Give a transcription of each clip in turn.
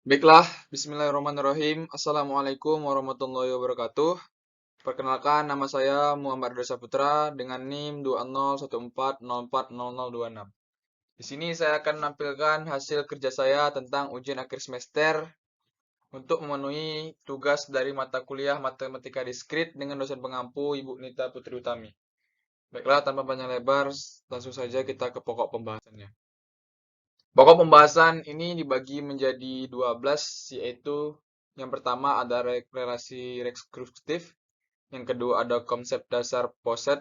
Baiklah, bismillahirrahmanirrahim. Assalamualaikum warahmatullahi wabarakatuh. Perkenalkan, nama saya Muhammad Reza Putra dengan NIM 2014040026. Di sini saya akan menampilkan hasil kerja saya tentang ujian akhir semester untuk memenuhi tugas dari mata kuliah Matematika Diskrit dengan dosen pengampu Ibu Nita Putri Utami. Baiklah, tanpa panjang lebar, langsung saja kita ke pokok pembahasannya. Pokok pembahasan ini dibagi menjadi 12, yaitu yang pertama ada relasi rekursiv, yang kedua ada konsep dasar poset,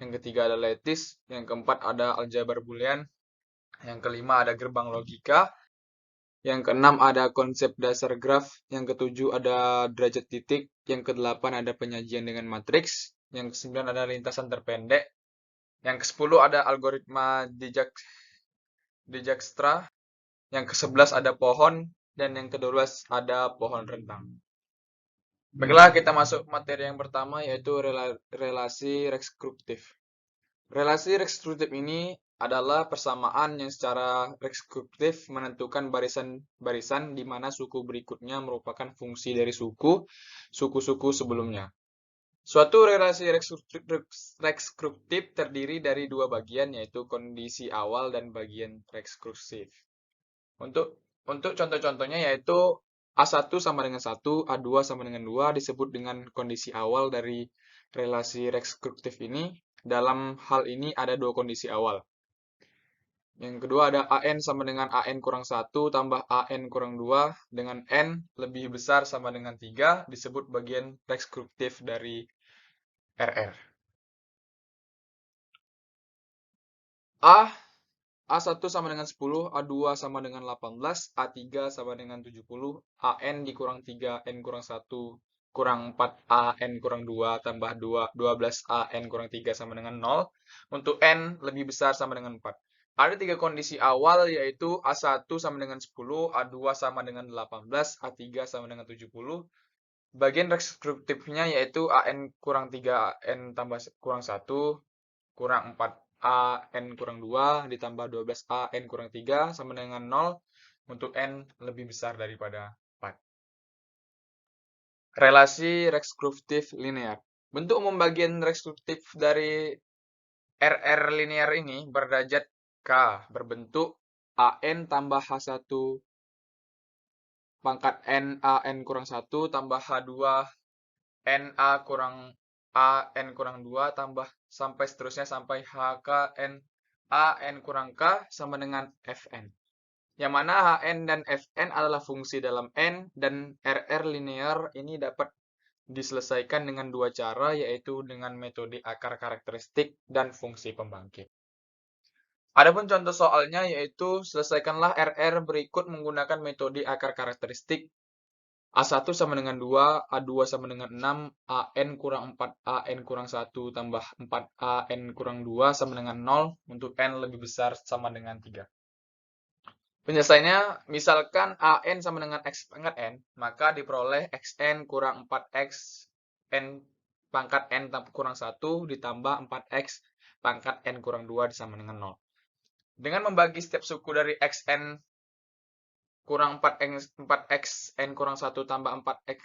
yang ketiga ada lattice, yang keempat ada aljabar boolean, yang kelima ada gerbang logika, yang keenam ada konsep dasar graf, yang ketujuh ada derajat titik, yang kedelapan ada penyajian dengan matriks, yang kesembilan ada lintasan terpendek, yang kesepuluh ada algoritma Dijkstra, yang ke-11 ada pohon, dan yang ke-12 ada pohon rentang. Baiklah, kita masuk materi yang pertama, yaitu relasi rekursiv. Relasi rekursiv ini adalah persamaan yang secara rekursiv menentukan barisan-barisan di mana suku berikutnya merupakan fungsi dari suku-suku sebelumnya. Suatu relasi rekursiv terdiri dari dua bagian, yaitu kondisi awal dan bagian rekursiv. Untuk contoh-contohnya yaitu A1 sama dengan 1, A2 sama dengan 2 disebut dengan kondisi awal dari relasi rekursiv ini. Dalam hal ini ada dua kondisi awal. Yang kedua ada AN sama dengan AN kurang 1 tambah AN kurang 2 dengan N lebih besar sama dengan 3 disebut bagian rekursiv dari RR. A1 sama dengan 10, A2 sama dengan 18, A3 sama dengan 70, AN dikurang 3, N kurang 1, kurang 4, AN kurang 2, tambah 2, 12, AN kurang 3 sama dengan 0. Untuk N lebih besar sama dengan 4. Ada tiga kondisi awal yaitu A1 sama dengan 10, A2 sama dengan 18, A3 sama dengan 70. Bagian rekursitifnya yaitu AN kurang 3, N tambah kurang 1, kurang 4, A, N kurang 2, ditambah 12, A, N kurang 3, sama dengan 0, untuk N lebih besar daripada 4. Relasi rekursiv linear. Bentuk umum bagian rekursiv dari RR linear ini berderajat K, berbentuk AN tambah H1 pangkat N, AN kurang 1, tambah H2 NA kurang A, N kurang 2, tambah sampai seterusnya sampai HK, N, A, N kurang K, sama dengan Fn. Yang mana Hn dan Fn adalah fungsi dalam N, dan RR linear ini dapat diselesaikan dengan dua cara, yaitu dengan metode akar karakteristik dan fungsi pembangkit. Adapun contoh soalnya yaitu selesaikanlah RR berikut menggunakan metode akar karakteristik. A1 sama dengan 2, A2 sama dengan 6, AN kurang 4, AN kurang 1, tambah 4, AN kurang 2 sama dengan 0, untuk N lebih besar sama dengan 3. Penyelesaiannya, misalkan AN sama dengan X pangkat N, maka diperoleh XN kurang 4X N pangkat N kurang 1 ditambah 4X pangkat N kurang 2 sama dengan 0. Dengan membagi setiap suku dari XN kurang 4X N kurang 1 tambah 4X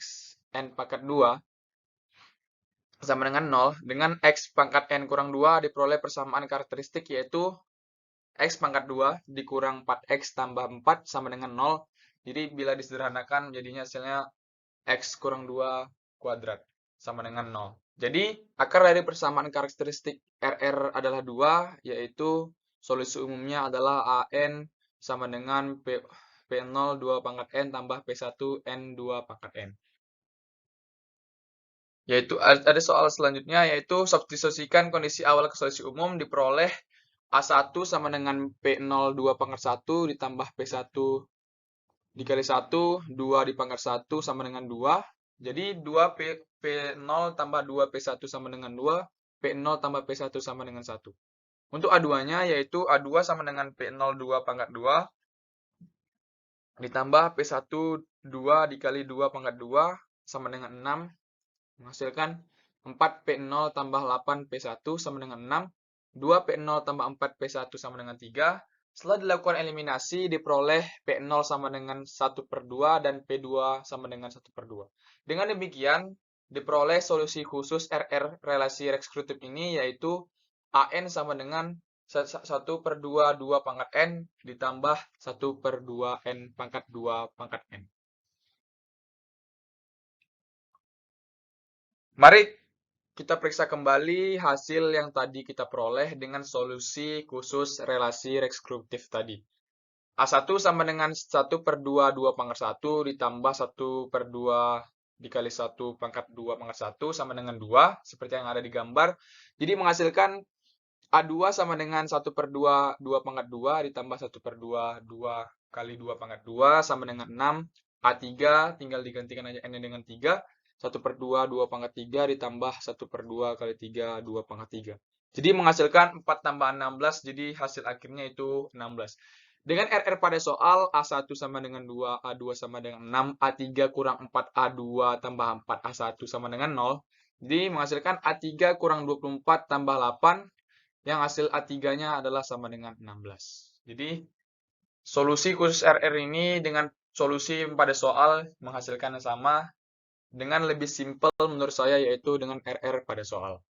N pangkat 2 sama dengan 0, dengan X pangkat N kurang 2 diperoleh persamaan karakteristik yaitu X pangkat 2 dikurang 4X tambah 4 sama dengan 0. Jadi bila disederhanakan jadinya hasilnya X kurang 2 kuadrat sama dengan 0. Jadi akar dari persamaan karakteristik RR adalah 2, yaitu solusi umumnya adalah AN sama dengan P0 2 pangkat N tambah P1 N 2 pangkat N. Yaitu ada soal selanjutnya yaitu substitusikan kondisi awal ke solusi umum diperoleh A1 sama dengan P0 2 pangkat 1 ditambah P1 dikali 1, 2 dipangkat 1 sama dengan 2. Jadi 2 P0 tambah 2 P1 sama dengan 2, P0 tambah P1 sama dengan 1. Untuk A2-nya yaitu A2 sama dengan P0 2 pangkat 2 ditambah P1 2 dikali 2 pangkat 2 sama dengan 6, menghasilkan 4P0 tambah 8P1 sama dengan 6, 2P0 tambah 4P1 sama dengan 3, Setelah dilakukan eliminasi, diperoleh P0 sama dengan 1/2 dan P2 sama dengan 1/2. Dengan demikian, diperoleh solusi khusus RR relasi rekskriptif ini, yaitu AN sama dengan 1/2 2 pangkat N ditambah 1/2 N pangkat 2 pangkat N. Mari kita periksa kembali hasil yang tadi kita peroleh dengan solusi khusus relasi rekskriptif tadi. A1 sama dengan 1/2 2 pangkat 1 ditambah 1/2 dikali 1 pangkat 2 pangkat 1 sama dengan 2, seperti yang ada di gambar. Jadi menghasilkan A2 sama dengan 1/2 2 pangkat 2 ditambah 1/2 2 kali 2 pangkat 2 sama dengan 6. A3 tinggal digantikan aja N dengan 3. 1/2 2 pangkat 3 ditambah 1/2 kali 3 2 pangkat 3. Jadi menghasilkan 4 tambah 16, jadi hasil akhirnya itu 16. Dengan RR pada soal, A1 sama dengan 2, A2 sama dengan 6, A3 kurang 4, A2 tambah 4, A1 sama dengan 0. Jadi menghasilkan A3 kurang 24 tambah 8, yang hasil A3-nya adalah sama dengan 16. Jadi solusi khusus RR ini dengan solusi pada soal menghasilkan yang sama dengan lebih simpel menurut saya, yaitu dengan RR pada soal.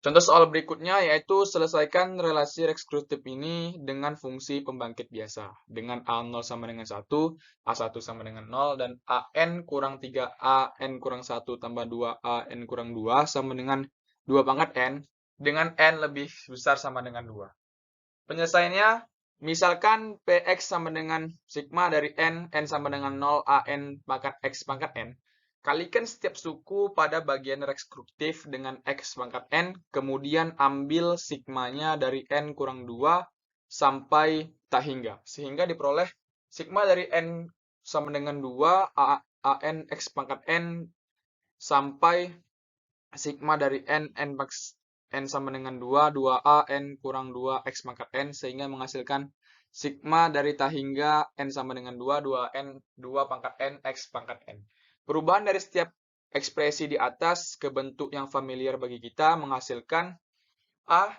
Contoh soal berikutnya yaitu selesaikan relasi rekskriptif ini dengan fungsi pembangkit biasa. Dengan A0 sama dengan 1, A1 sama dengan 0, dan AN kurang 3A, N kurang 1 tambah 2A, N kurang 2 sama dengan 2 pangkat N, dengan N lebih besar sama dengan 2. Penyelesaiannya, misalkan Px sama dengan sigma dari N sama dengan 0, AN pangkat X pangkat N. Kalikan setiap suku pada bagian rekskriptif dengan X pangkat N, kemudian ambil sigmanya dari N kurang 2 sampai tak hingga. Sehingga diperoleh sigma dari N sama dengan 2, AN X pangkat N, sampai sigma dari N sama dengan 2, 2A, N kurang 2, X pangkat N, sehingga menghasilkan sigma dari tak hingga N sama dengan 2, 2N, 2 pangkat N, X pangkat N. Perubahan dari setiap ekspresi di atas ke bentuk yang familiar bagi kita menghasilkan A,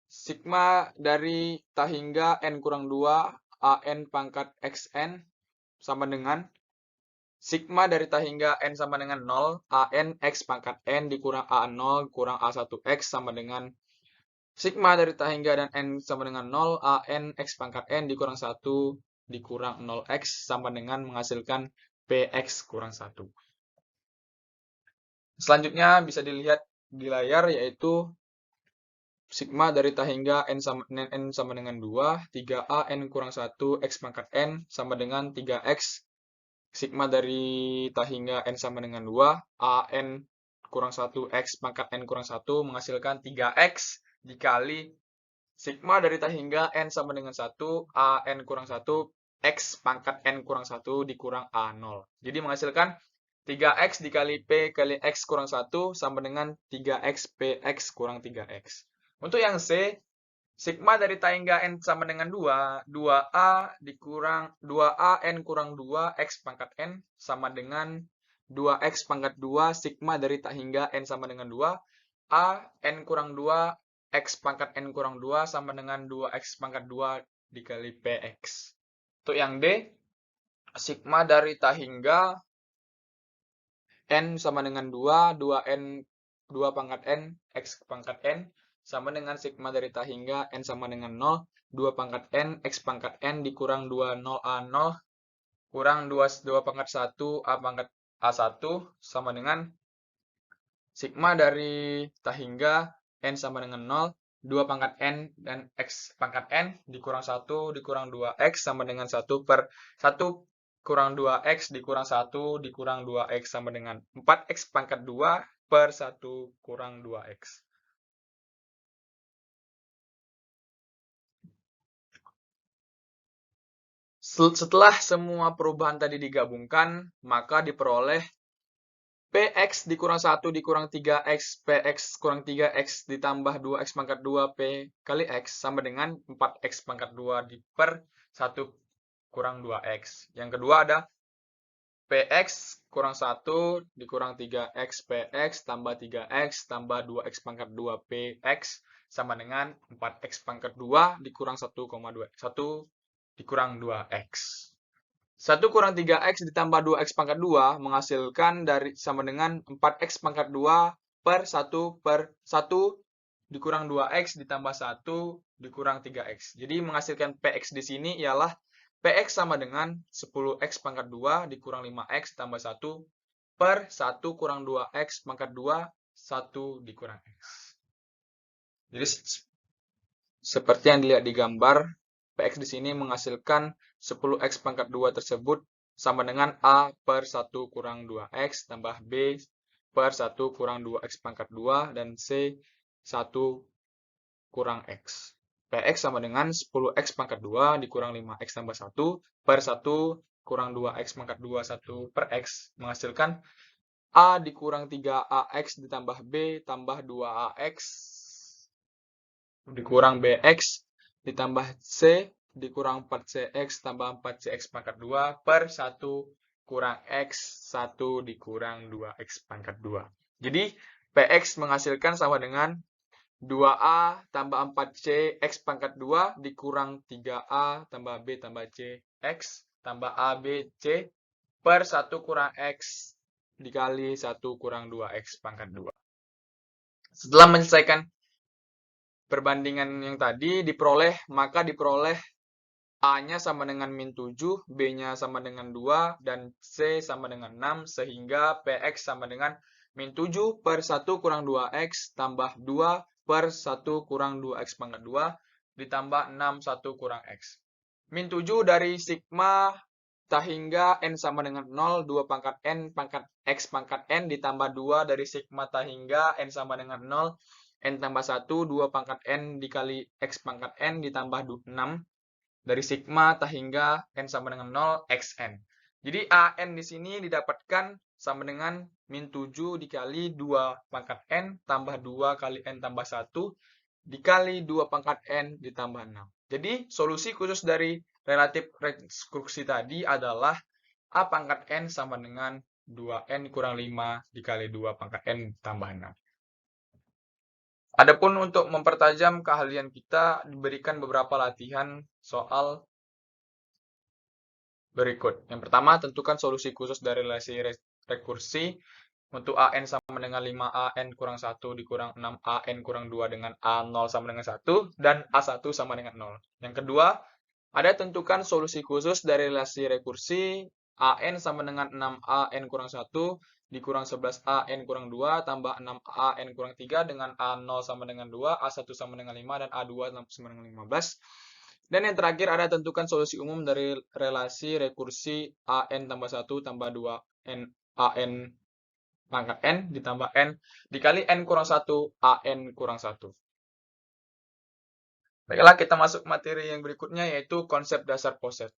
sigma dari tak hingga N kurang 2, AN pangkat XN sama dengan sigma dari tak hingga N sama dengan 0, AN X pangkat N dikurang A0 kurang A1X sama dengan sigma dari tak hingga dan N sama dengan 0, AN X pangkat N dikurang 1 dikurang 0X sama dengan menghasilkan PX kurang 1. Selanjutnya bisa dilihat di layar, yaitu sigma dari tak hingga N sama dengan 2, 3A N kurang 1 X pangkat N sama dengan 3X. Sigma dari tak hingga N sama dengan 2, AN kurang 1 X pangkat N kurang 1 menghasilkan 3X dikali sigma dari tak hingga N sama dengan 1, AN kurang 1 X pangkat N kurang 1 dikurang A0. Jadi menghasilkan 3X dikali P kali X kurang 1 sama dengan 3X PX kurang 3X. Untuk yang C, sigma dari tak hingga N sama dengan 2, 2A dikurang 2A N kurang 2 X pangkat N sama dengan 2X pangkat 2 sigma dari tak hingga N sama dengan 2, A N kurang 2 X pangkat N kurang 2 sama dengan 2X pangkat 2 dikali PX. Untuk yang D, sigma dari tak hingga N sama dengan 2, 2N 2 pangkat N, X pangkat N, sama dengan sigma dari tak hingga N sama dengan 0, 2 pangkat N, X pangkat N dikurang 2, 0, A0, kurang 2 pangkat 1, A pangkat A1, sama dengan sigma dari tak hingga N sama dengan 0, 2 pangkat N dan X pangkat N dikurang 1 dikurang 2X sama dengan 1 per 1 kurang 2X dikurang 1 dikurang 2X sama dengan 4X pangkat 2 per 1 kurang 2X. Setelah semua perubahan tadi digabungkan, maka diperoleh PX dikurang 1 dikurang 3X, PX kurang 3X ditambah 2X pangkat 2 P kali X sama dengan 4X pangkat 2 per 1 kurang 2X. Yang kedua ada PX kurang 1 dikurang 3X PX tambah 3X tambah 2X pangkat 2 PX sama dengan 4x pangkat 2 dikurang 1,2. 1 dikurang 2x. 1 kurang 3x ditambah 2x pangkat 2 menghasilkan dari sama dengan 4x pangkat 2 per 1 dikurang 2x ditambah 1 dikurang 3x. Jadi menghasilkan px di sini ialah px sama dengan 10x pangkat 2 dikurang 5x tambah 1 per 1 kurang 2x pangkat 2, 1 dikurang x. Jadi seperti yang dilihat di gambar, px di sini menghasilkan 10x pangkat 2 tersebut sama dengan a per 1 kurang 2x tambah b per 1 kurang 2x pangkat 2 dan c 1 kurang x. Px sama dengan 10x pangkat 2 dikurang 5x tambah 1 per 1 kurang 2x pangkat 2, 1 per x menghasilkan a dikurang 3ax ditambah b tambah 2ax dikurang bx ditambah c dikurang 4cx tambah 4cx pangkat 2 per 1 kurang x 1 dikurang 2x pangkat 2. Jadi px menghasilkan sama dengan 2a tambah 4c x pangkat 2 dikurang 3a tambah b tambah c x tambah a b c per 1 kurang x dikali 1 kurang 2x pangkat 2. Setelah menyelesaikan perbandingan yang tadi maka diperoleh A-nya sama dengan min 7, B-nya sama dengan 2, dan C sama dengan 6, sehingga PX sama dengan min 7 per 1 kurang 2X tambah 2 per 1 kurang 2X pangkat 2 ditambah 6 1 kurang X. Min 7 dari sigma hingga N sama dengan 0, 2 pangkat N pangkat X pangkat N ditambah 2 dari sigma hingga N sama dengan 0, N tambah 1, 2 pangkat N dikali X pangkat N ditambah 6 dari sigma hingga N sama dengan 0, XN. Jadi AN di sini didapatkan sama dengan min 7 dikali 2 pangkat N tambah 2 kali N tambah 1 dikali 2 pangkat N ditambah 6. Jadi solusi khusus dari relatif rekursi tadi adalah A pangkat N sama dengan 2N kurang 5 dikali 2 pangkat N tambah 6. Adapun untuk mempertajam keahlian kita, diberikan beberapa latihan soal berikut. Yang pertama, tentukan solusi khusus dari relasi rekursi. Untuk AN sama dengan 5AN kurang 1 dikurang 6AN kurang 2 dengan A0 sama dengan 1, dan A1 sama dengan 0. Yang kedua, ada tentukan solusi khusus dari relasi rekursi. AN sama dengan 6AN kurang 1 dikurang 11AN kurang 2 tambah 6AN kurang 3 dengan A0 sama dengan 2, A1 sama dengan 5, dan A2 sama dengan 15. Dan yang terakhir ada tentukan solusi umum dari relasi rekursi AN tambah 1 tambah 2 AN pangkat N ditambah N dikali N kurang 1 AN kurang 1. Baiklah, kita masuk materi yang berikutnya yaitu konsep dasar poset.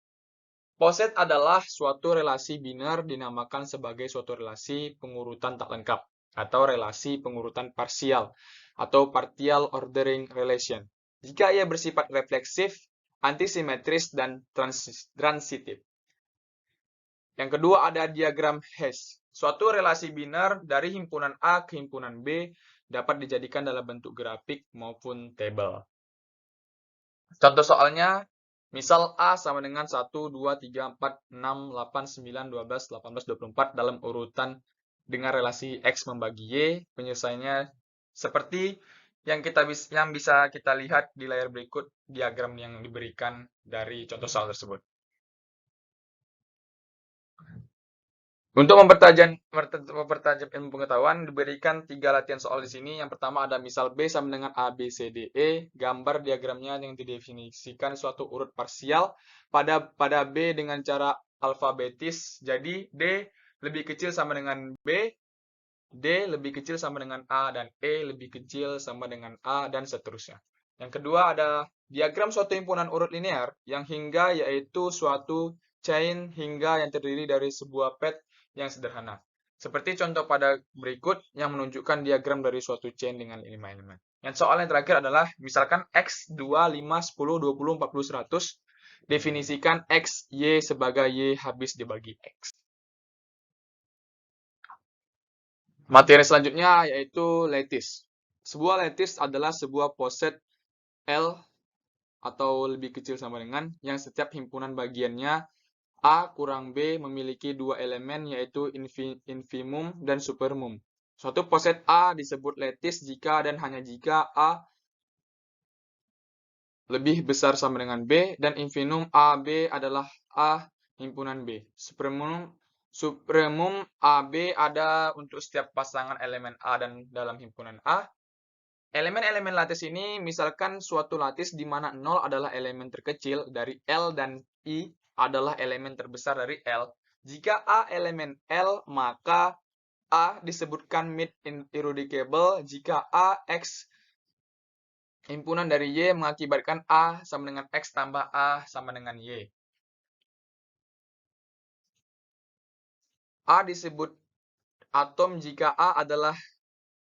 Poset adalah suatu relasi biner dinamakan sebagai suatu relasi pengurutan tak lengkap atau relasi pengurutan parsial atau partial ordering relation. Jika ia bersifat refleksif, antisimetris, dan transitif. Yang kedua ada diagram hash. Suatu relasi biner dari himpunan A ke himpunan B dapat dijadikan dalam bentuk grafik maupun tabel. Contoh soalnya, misal A sama dengan 1, 2, 3, 4, 6, 8, 9, 12, 18, 24 dalam urutan dengan relasi X membagi Y. Penyelesaiannya seperti yang bisa kita lihat di layar berikut diagram yang diberikan dari contoh soal tersebut. Untuk mempertajam ilmu pengetahuan, diberikan 3 latihan soal di sini. Yang pertama ada misal B sama dengan A, B, C, D, E. Gambar diagramnya yang didefinisikan suatu urut parsial pada B dengan cara alfabetis. Jadi D lebih kecil sama dengan B, D lebih kecil sama dengan A, dan E lebih kecil sama dengan A, dan seterusnya. Yang kedua ada diagram suatu himpunan urut linear yang hingga yaitu suatu chain hingga yang terdiri dari sebuah pet yang sederhana. Seperti contoh pada berikut yang menunjukkan diagram dari suatu chain dengan 5 elemen. Yang soal yang terakhir adalah misalkan X, 2, 5, 10, 20, 40, 100. Definisikan X, Y sebagai Y habis dibagi X. Materi selanjutnya yaitu lattice. Sebuah lattice adalah sebuah poset L atau lebih kecil sama dengan yang setiap himpunan bagiannya A kurang B memiliki dua elemen yaitu infimum dan supermum. Suatu poset A disebut lattice jika dan hanya jika A lebih besar sama dengan B dan infimum AB adalah A himpunan B. Supremum AB ada untuk setiap pasangan elemen A dan dalam himpunan A. Elemen-elemen lattice ini misalkan suatu lattice di mana 0 adalah elemen terkecil dari L dan I adalah elemen terbesar dari L. Jika A elemen L, maka A disebutkan mid irreducible jika A X himpunan dari Y mengakibatkan A sama dengan X tambah A sama dengan Y. A disebut atom jika A adalah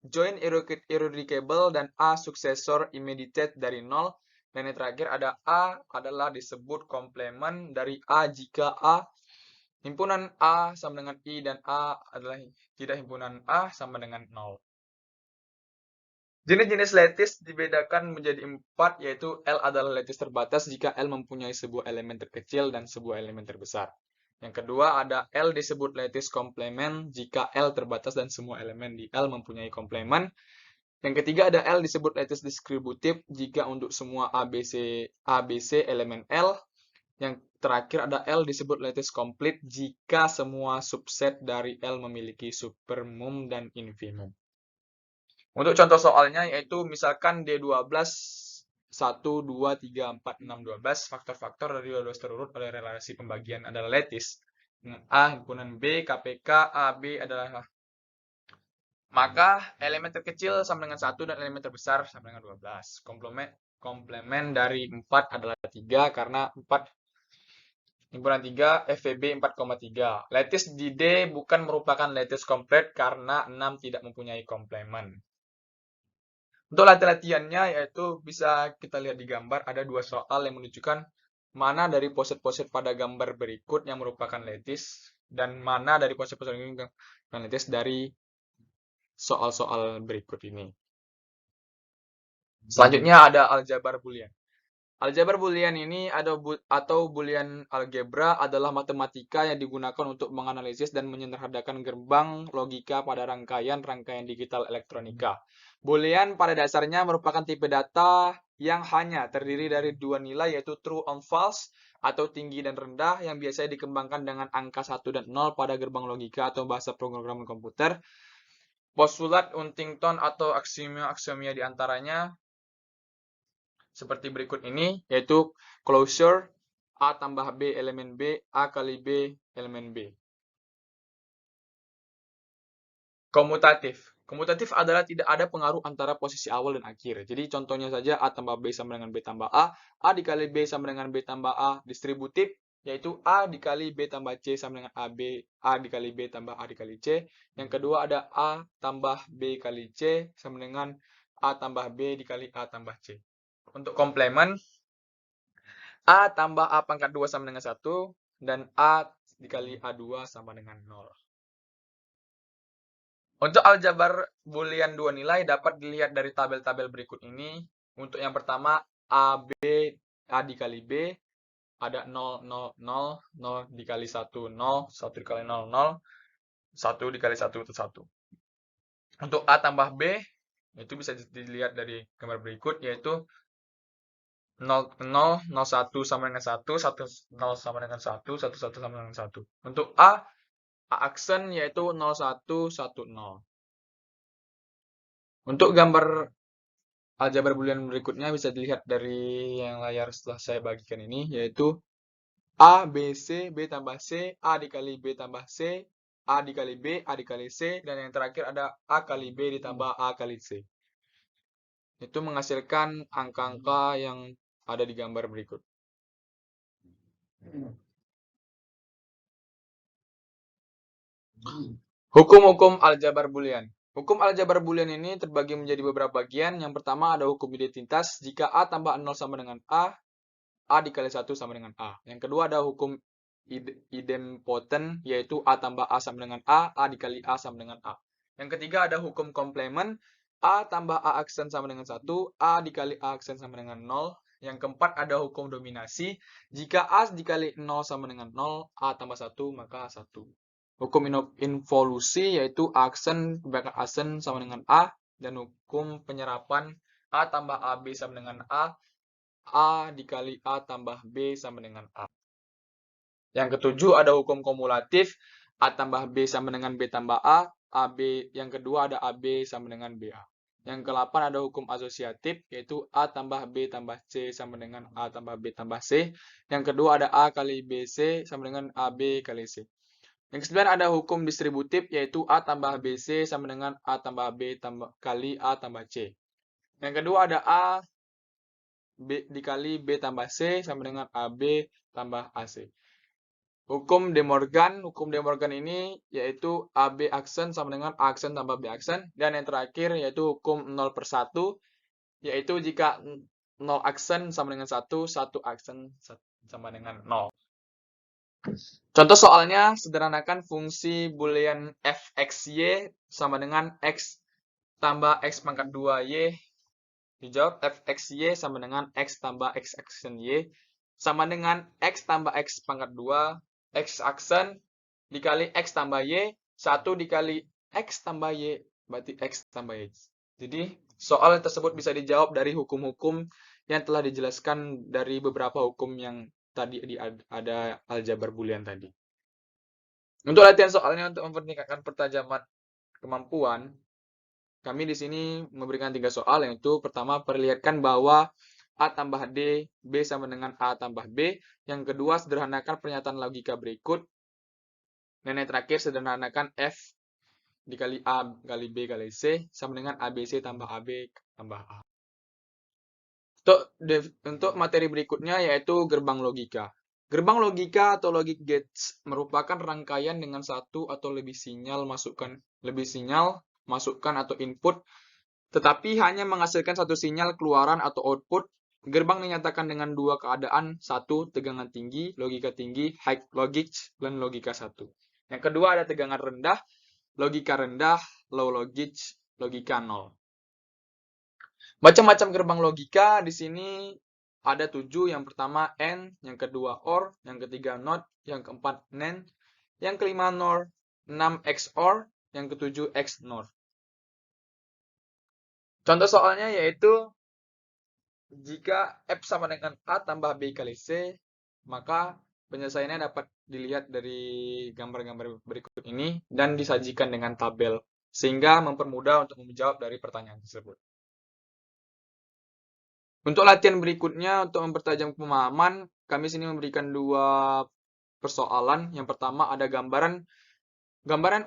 join irreducible dan A suksesor immediate dari 0. Dan yang terakhir ada A adalah disebut komplement dari A jika A himpunan A sama dengan I dan A adalah tidak himpunan A sama dengan 0. Jenis-jenis lattice dibedakan menjadi 4, yaitu L adalah lattice terbatas jika L mempunyai sebuah elemen terkecil dan sebuah elemen terbesar. Yang kedua ada L disebut lattice komplement jika L terbatas dan semua elemen di L mempunyai komplement. Yang ketiga ada L disebut lattice distributif jika untuk semua ABC elemen L. Yang terakhir ada L disebut lattice complete jika semua subset dari L memiliki supermum dan infimum. Untuk contoh soalnya yaitu misalkan D12 1, 2, 3, 4, 6, 12 faktor-faktor dari 12 terurut oleh relasi pembagian adalah lattice. Dengan A himpunan B, KPK, AB adalah maka elemen terkecil sama dengan 1 dan elemen terbesar sama dengan 12. Komplement dari 4 adalah 3 karena 4 himpunan 3 FVB 4,3. Lattice di D bukan merupakan lattice komplit karena 6 tidak mempunyai komplement. Untuk latihan-latihannya yaitu bisa kita lihat di gambar ada dua soal yang menunjukkan mana dari poset-poset pada gambar berikut yang merupakan lattice dan mana dari poset-poset ini yang lattice dari soal-soal berikut ini. Selanjutnya ada aljabar boolean. Aljabar boolean ini atau boolean algebra adalah matematika yang digunakan untuk menganalisis dan menyederhanakan gerbang logika pada rangkaian-rangkaian digital elektronika. Boolean pada dasarnya merupakan tipe data yang hanya terdiri dari dua nilai yaitu true and false atau tinggi dan rendah yang biasanya dikembangkan dengan angka 1 dan 0 pada gerbang logika atau bahasa pemrograman komputer. Postulat Huntington atau aksioma-aksioma di antaranya seperti berikut ini, yaitu closure, A tambah B elemen B, A kali B elemen B. Komutatif. Komutatif adalah tidak ada pengaruh antara posisi awal dan akhir. Jadi contohnya saja A tambah B sama dengan B tambah A dikali B sama dengan B tambah A. Distributif, yaitu A dikali B tambah C sama dengan AB, A dikali B tambah A dikali C. Yang kedua ada A tambah B kali C sama dengan A tambah B dikali A tambah C. Untuk komplement, A tambah A pangkat 2 sama dengan 1, dan A dikali A2 sama dengan 0. Untuk aljabar boolean dua nilai dapat dilihat dari tabel-tabel berikut ini. Untuk yang pertama, A dikali B, ada 0, 0, 0, 0 dikali 1, 0, 1 dikali 0, 0, 1 dikali 1 itu 1. Untuk A tambah B, itu bisa dilihat dari gambar berikut, yaitu 0, 0, 0, 1 sama dengan 1, 1, 0 sama dengan 1, 1, 1 sama dengan 1. Untuk A aksen yaitu 0, 1, 1, 0. Untuk gambar aljabar boolean berikutnya bisa dilihat dari yang layar setelah saya bagikan ini, yaitu A, B, C, B tambah C, A dikali B tambah C, A dikali B, A dikali C, dan yang terakhir ada A kali B ditambah A kali C. Itu menghasilkan angka-angka yang ada di gambar berikut. Hukum-hukum aljabar boolean. Hukum aljabar boolean ini terbagi menjadi beberapa bagian. Yang pertama ada hukum identitas. Jika A tambah 0 sama dengan A dikali 1 sama dengan A. Yang kedua ada hukum idempotent, yaitu A tambah A sama dengan A dikali A sama dengan A. Yang ketiga ada hukum komplement. A tambah A aksen sama dengan 1, A dikali A aksen sama dengan 0. Yang keempat ada hukum dominasi. Jika A dikali 0 sama dengan 0, A tambah 1, maka 1. Hukum involusi yaitu A aksen kebalikan aksen sama dengan A. Dan hukum penyerapan A tambah AB sama dengan A dikali A tambah B sama dengan A. Yang ketujuh ada hukum kumulatif, A tambah B sama dengan B tambah A, AB yang kedua ada AB sama dengan BA. Yang ke-8 ada hukum asosiatif, yaitu A tambah B tambah C sama dengan A tambah B tambah C. Yang kedua ada A kali BC sama dengan AB kali C. Yang ke-9 ada hukum distributif, yaitu A tambah BC sama dengan A tambah B kali A tambah C. Yang kedua ada A B dikali B tambah C sama dengan AB tambah AC. Hukum De Morgan ini yaitu AB aksen sama dengan A aksen tambah B aksen. Dan yang terakhir yaitu hukum 0/1, yaitu jika 0 aksen sama dengan 1, 1 aksen sama dengan 0. Contoh soalnya, sederhanakan fungsi boolean fxy sama dengan x tambah x pangkat 2y. Dijawab fxy sama dengan x tambah x aksen y sama dengan x tambah x pangkat 2 x aksen dikali x tambah y, 1 dikali x tambah y, berarti x tambah y. Jadi, soal tersebut bisa dijawab dari hukum-hukum yang telah dijelaskan dari beberapa hukum yang tadi ada aljabar boolean tadi. Untuk latihan soalnya untuk mempertingkatkan pertajaman kemampuan, kami di sini memberikan 3 soal, yaitu pertama, perlihatkan bahwa A tambah D, B sama dengan A tambah B. Yang kedua, sederhanakan pernyataan logika berikut. Dan yang terakhir, sederhanakan F dikali A kali B kali C sama dengan ABC tambah AB tambah A. Untuk materi berikutnya yaitu gerbang logika. Gerbang logika atau logic gates merupakan rangkaian dengan satu atau lebih sinyal masukkan atau input, tetapi hanya menghasilkan satu sinyal keluaran atau output. Gerbang dinyatakan dengan dua keadaan, satu tegangan tinggi, logika tinggi, high logic, dan logika 1. Yang kedua ada tegangan rendah, logika rendah, low logic, logika 0. Macam-macam gerbang logika di sini ada 7, yang pertama AND, yang kedua OR, yang ketiga NOT, yang keempat NAND, yang kelima NOR, 6 XOR, yang ketujuh XNOR. Contoh soalnya yaitu jika F sama dengan A tambah B kali C, maka penyelesaiannya dapat dilihat dari gambar-gambar berikut ini dan disajikan dengan tabel, sehingga mempermudah untuk menjawab dari pertanyaan tersebut. Untuk latihan berikutnya, untuk mempertajam pemahaman, kami sini memberikan 2 persoalan. Yang pertama ada gambaran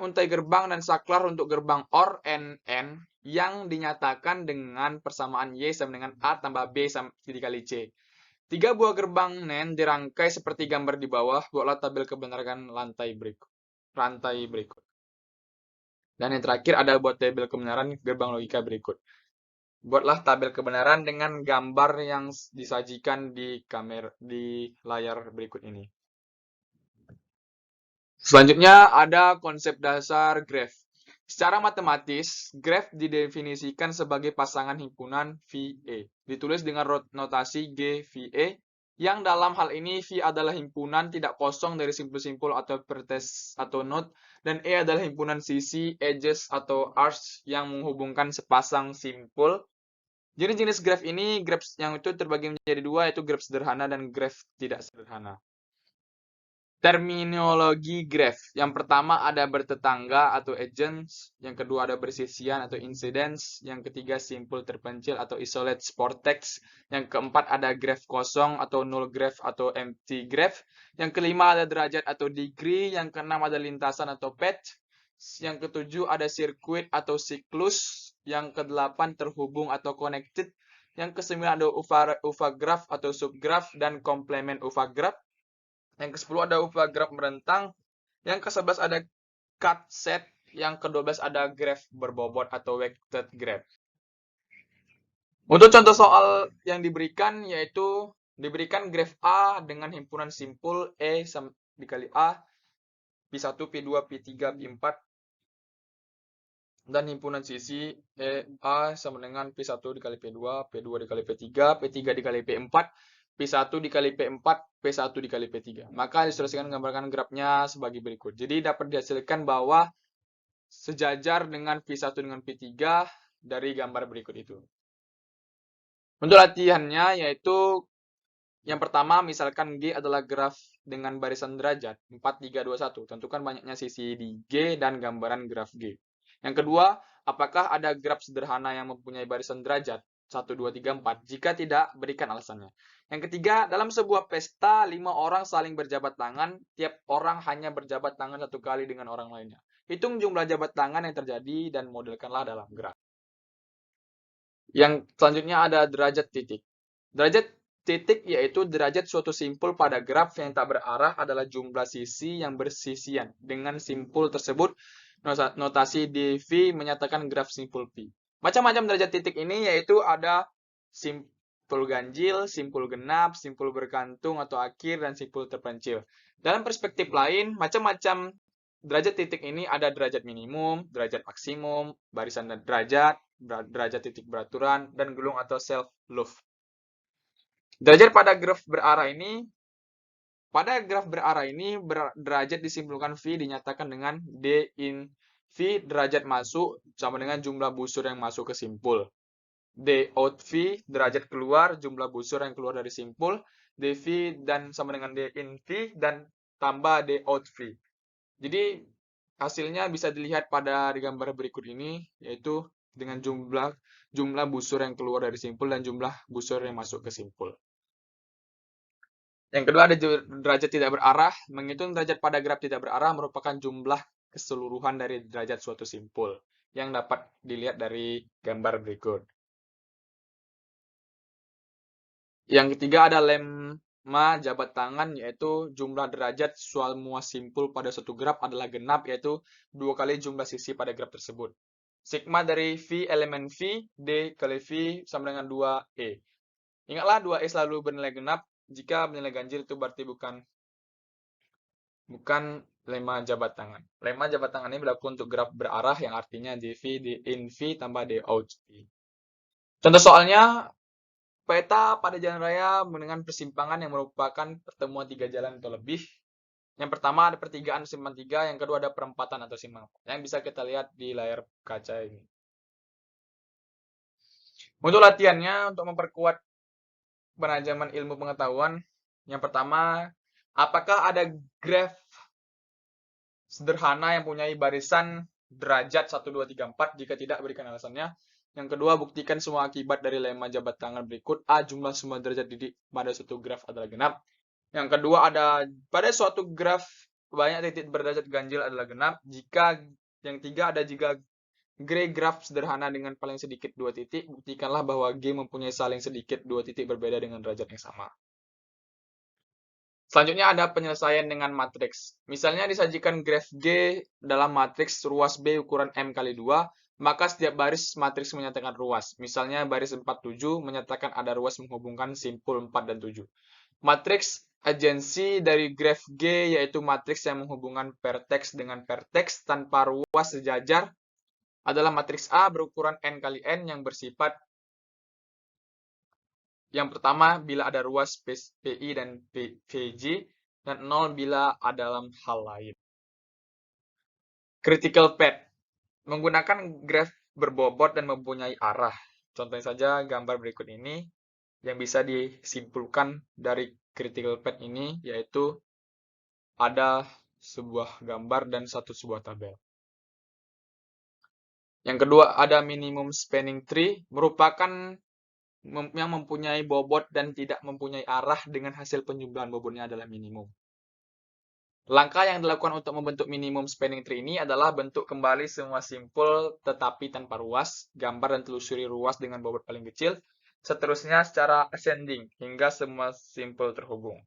untai gerbang dan saklar untuk gerbang OR NN yang dinyatakan dengan persamaan Y sama dengan A tambah B dikali C. 3 buah gerbang NAND dirangkai seperti gambar di bawah. Buatlah tabel kebenaran rantai berikut. Dan yang terakhir ada buat tabel kebenaran gerbang logika berikut. Buatlah tabel kebenaran dengan gambar yang disajikan di layar berikut ini. Selanjutnya ada konsep dasar graph. Secara matematis, graph didefinisikan sebagai pasangan himpunan VE. Ditulis dengan notasi G VE, yang dalam hal ini V adalah himpunan tidak kosong dari simpul-simpul atau vertex atau node, dan E adalah himpunan sisi, edges atau arcs yang menghubungkan sepasang simpul. Jenis-jenis graph ini, graph yang itu terbagi menjadi 2, yaitu graph sederhana dan graph tidak sederhana. Terminologi graph. Yang pertama ada bertetangga atau adjacent, yang kedua ada bersisian atau incidence, yang ketiga simpul terpencil atau isolate vortex, yang keempat ada graph kosong atau null graph atau empty graph, yang kelima ada derajat atau degree, yang keenam ada lintasan atau path, yang ketujuh ada sirkuit atau siklus, yang kedelapan terhubung atau connected, yang kesembilan ada uvagraph atau subgraph dan komplement uvagraph. Yang ke-10 ada uvagraph merentang. Yang ke-11 ada cut set. Yang ke-12 ada graph berbobot atau weighted graph. Untuk contoh soal yang diberikan yaitu diberikan graph A dengan himpunan simpul E dikali A, P1, P2, P3, P4. dan himpunan sisi A sama dengan P1 dikali P2, P2 dikali P3, P3 dikali P4, P1 dikali P4, P1 dikali P3. Maka disesuaikan gambarkan grafnya sebagai berikut. Jadi dapat dihasilkan bahwa sejajar dengan P1 dengan P3 dari gambar berikut itu. Untuk latihannya yaitu yang pertama, misalkan G adalah graf dengan barisan derajat 4, 3, 2, 1. Tentukan banyaknya sisi di G dan gambaran graf G. Yang kedua, apakah ada graf sederhana yang mempunyai barisan derajat 1, 2, 3, 4? Jika tidak, berikan alasannya. Yang ketiga, dalam sebuah pesta, 5 orang saling berjabat tangan. Tiap orang hanya berjabat tangan 1 kali dengan orang lainnya. Hitung jumlah jabat tangan yang terjadi dan modelkanlah dalam graf. Yang selanjutnya ada derajat titik. Derajat titik yaitu derajat suatu simpul pada graf yang tak berarah adalah jumlah sisi yang bersisian. Dengan simpul tersebut, notasi dV menyatakan graf simpul P. Macam-macam derajat titik ini yaitu ada simpul ganjil, simpul genap, simpul berkantung atau akhir, dan simpul terpencil. Dalam perspektif lain, macam-macam derajat titik ini ada derajat minimum, derajat maksimum, barisan dan derajat titik beraturan, dan gulung atau self-loop. Derajat pada graf berarah ini, derajat disimpulkan V dinyatakan dengan D in V derajat masuk sama dengan jumlah busur yang masuk ke simpul. D out V derajat keluar jumlah busur yang keluar dari simpul. dV dan sama dengan D in V dan tambah D out V. Jadi hasilnya bisa dilihat pada gambar berikut ini, yaitu dengan jumlah busur yang keluar dari simpul dan jumlah busur yang masuk ke simpul. Yang kedua ada derajat tidak berarah. Menghitung derajat pada graf tidak berarah merupakan jumlah keseluruhan dari derajat suatu simpul yang dapat dilihat dari gambar berikut. Yang ketiga ada lemma jabat tangan, yaitu jumlah derajat semua simpul pada suatu graf adalah genap, yaitu 2 kali jumlah sisi pada graf tersebut. Sigma dari V elemen V, D kali V sama dengan 2E. Ingatlah 2E selalu bernilai genap. Jika bernilai ganjil itu berarti bukan lemma jabat tangan. Lemma jabat tangan ini berlaku untuk graf berarah yang artinya dV, D in V tambah D out V. Contoh soalnya, peta pada jalan raya dengan persimpangan yang merupakan pertemuan 3 jalan atau lebih. Yang pertama ada pertigaan simpang 3, yang kedua ada perempatan atau simpang 4. Yang bisa kita lihat di layar kaca ini. Untuk latihannya, untuk memperkuat penajaman ilmu pengetahuan, yang pertama, apakah ada graf sederhana yang punya barisan derajat 1, 2, 3, 4? Jika tidak, berikan alasannya. Yang kedua, buktikan semua akibat dari lemma jabat tangan berikut. A, jumlah semua derajat titik pada suatu graf adalah genap. Yang kedua, ada pada suatu graf banyak titik berderajat ganjil adalah genap. Yang tiga, ada jika G graf sederhana dengan paling sedikit 2 titik, buktikanlah bahwa G mempunyai saling sedikit 2 titik berbeda dengan derajat yang sama. Selanjutnya ada penyelesaian dengan matriks. Misalnya disajikan graf G dalam matriks ruas B ukuran M kali 2, maka setiap baris matriks menyatakan ruas. Misalnya baris 4, 7 menyatakan ada ruas menghubungkan simpul 4 dan 7. Matriks agensi dari graf G yaitu matriks yang menghubungkan vertex dengan vertex tanpa ruas sejajar adalah matriks A berukuran N kali N yang bersifat yang pertama bila ada ruas PI dan VJ, dan 0 bila ada dalam hal lain. Critical path menggunakan graf berbobot dan mempunyai arah. Contohnya saja gambar berikut ini yang bisa disimpulkan dari critical path ini, yaitu ada sebuah gambar dan sebuah tabel. Yang kedua ada minimum spanning tree, merupakan yang mempunyai bobot dan tidak mempunyai arah dengan hasil penjumlahan bobotnya adalah minimum. Langkah yang dilakukan untuk membentuk minimum spanning tree ini adalah bentuk kembali semua simpul tetapi tanpa ruas, gambar dan telusuri ruas dengan bobot paling kecil, seterusnya secara ascending hingga semua simpul terhubung.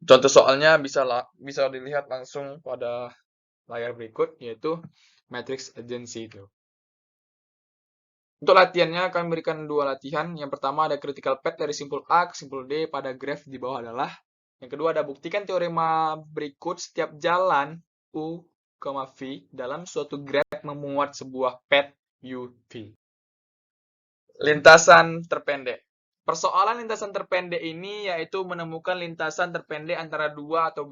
Contoh soalnya bisa dilihat langsung pada layar berikut, yaitu matrix agency itu. Untuk latihannya akan memberikan 2 latihan. Yang pertama ada critical path dari simpul A ke simpul D pada graf di bawah adalah. Yang kedua ada buktikan teorema berikut setiap jalan U V dalam suatu graf memuat sebuah pad UV. Lintasan terpendek. Persoalan lintasan terpendek ini yaitu menemukan lintasan terpendek antara dua atau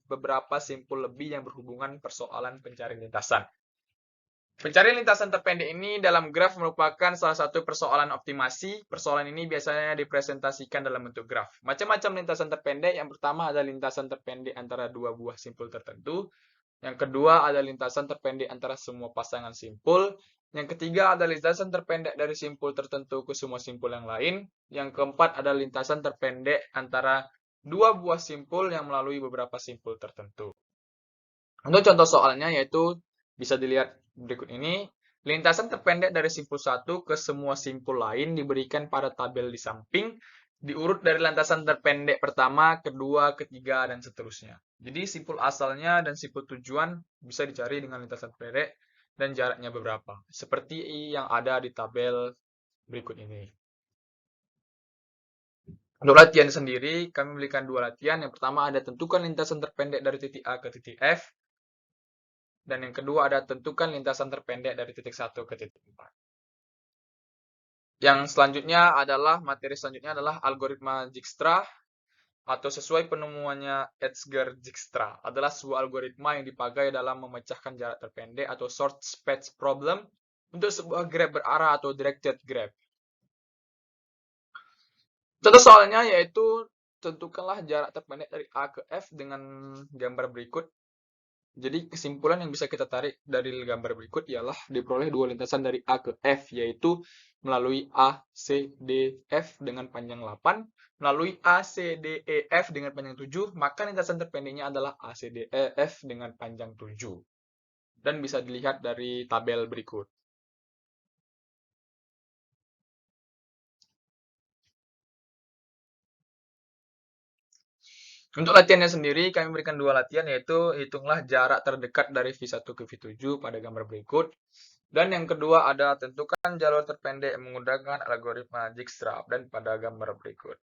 beberapa simpul lebih yang berhubungan persoalan pencarian lintasan. Pencarian lintasan terpendek ini dalam graf merupakan salah satu persoalan optimasi. Persoalan ini biasanya dipresentasikan dalam bentuk graf. Macam-macam lintasan terpendek. Yang pertama ada lintasan terpendek antara dua buah simpul tertentu. Yang kedua ada lintasan terpendek antara semua pasangan simpul. Yang ketiga ada lintasan terpendek dari simpul tertentu ke semua simpul yang lain. Yang keempat ada lintasan terpendek antara dua buah simpul yang melalui beberapa simpul tertentu. Untuk contoh soalnya yaitu bisa dilihat berikut ini. Lintasan terpendek dari simpul 1 ke semua simpul lain diberikan pada tabel di samping, diurut dari lintasan terpendek pertama, kedua, ketiga, dan seterusnya. Jadi simpul asalnya dan simpul tujuan bisa dicari dengan lintasan terpendek dan jaraknya beberapa, seperti yang ada di tabel berikut ini. Untuk latihan sendiri, kami memberikan dua latihan. Yang pertama ada tentukan lintasan terpendek dari titik A ke titik F. Dan yang kedua ada tentukan lintasan terpendek dari titik 1 ke titik 4. Yang selanjutnya adalah, materi selanjutnya adalah algoritma Dijkstra, atau sesuai penemuannya Edgar-Dijkstra, adalah sebuah algoritma yang dipakai dalam memecahkan jarak terpendek atau short space problem untuk sebuah graf berarah atau directed graph. Contoh soalnya yaitu tentukanlah jarak terpendek dari A ke F dengan gambar berikut. Jadi kesimpulan yang bisa kita tarik dari gambar berikut ialah diperoleh dua lintasan dari A ke F, yaitu melalui A, C, D, F dengan panjang 8, melalui A, C, D, E, F dengan panjang 7, maka lintasan terpendeknya adalah A, C, D, E, F dengan panjang 7. Dan bisa dilihat dari tabel berikut. Untuk latihannya sendiri, kami berikan dua latihan, yaitu hitunglah jarak terdekat dari V1 ke V7 pada gambar berikut. Dan yang kedua ada tentukan jalur terpendek menggunakan algoritma Dijkstra dan pada gambar berikut.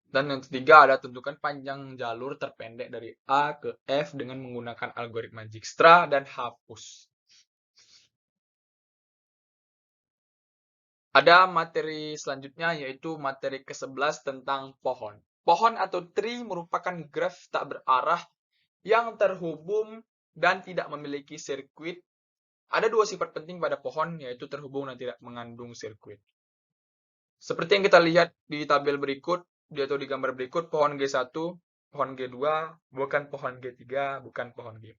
Dan yang ketiga ada tentukan panjang jalur terpendek dari A ke F dengan menggunakan algoritma Dijkstra dan hapus. Ada materi selanjutnya yaitu materi ke-11 tentang pohon. Pohon atau tree merupakan graf tak berarah yang terhubung dan tidak memiliki sirkuit. Ada dua sifat penting pada pohon, yaitu terhubung dan tidak mengandung sirkuit. Seperti yang kita lihat di tabel berikut, atau di gambar berikut, pohon G1, pohon G2, bukan pohon G3, bukan pohon G4.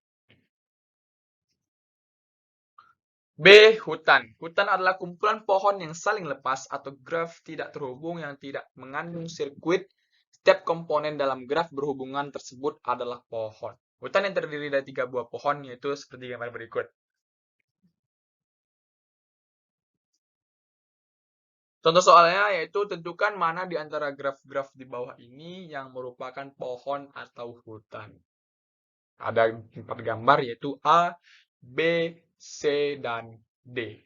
B. Hutan. Hutan adalah kumpulan pohon yang saling lepas atau graf tidak terhubung yang tidak mengandung sirkuit. Setiap komponen dalam graf berhubungan tersebut adalah pohon. Hutan yang terdiri dari 3 buah pohon, yaitu seperti gambar berikut. Contoh soalnya yaitu tentukan mana di antara graf-graf di bawah ini yang merupakan pohon atau hutan. Ada 4 gambar yaitu A, B, C, dan D.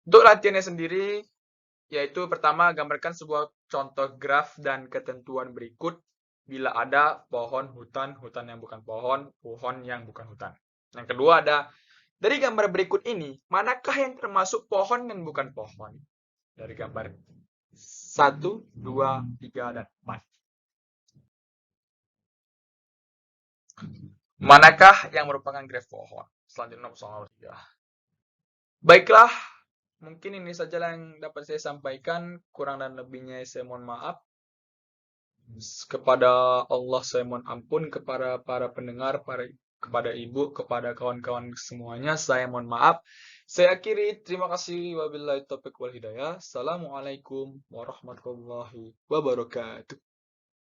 Untuk latihannya sendiri, yaitu pertama gambarkan sebuah contoh graf dan ketentuan berikut bila ada pohon, hutan, hutan yang bukan pohon, pohon yang bukan hutan. Yang kedua ada, dari gambar berikut ini, manakah yang termasuk pohon dan bukan pohon? Dari gambar 1, 2, 3, dan 4. Manakah yang merupakan graf pohon? Selanjutnya soal 3. Baiklah, mungkin ini saja yang dapat saya sampaikan. Kurang dan lebihnya saya mohon maaf. Kepada Allah saya mohon ampun, kepada para pendengar, kepada ibu, kepada kawan-kawan semuanya saya mohon maaf. Saya akhiri, terima kasih. Wabillahi taufiq wal hidayah. Assalamualaikum warahmatullahi wabarakatuh.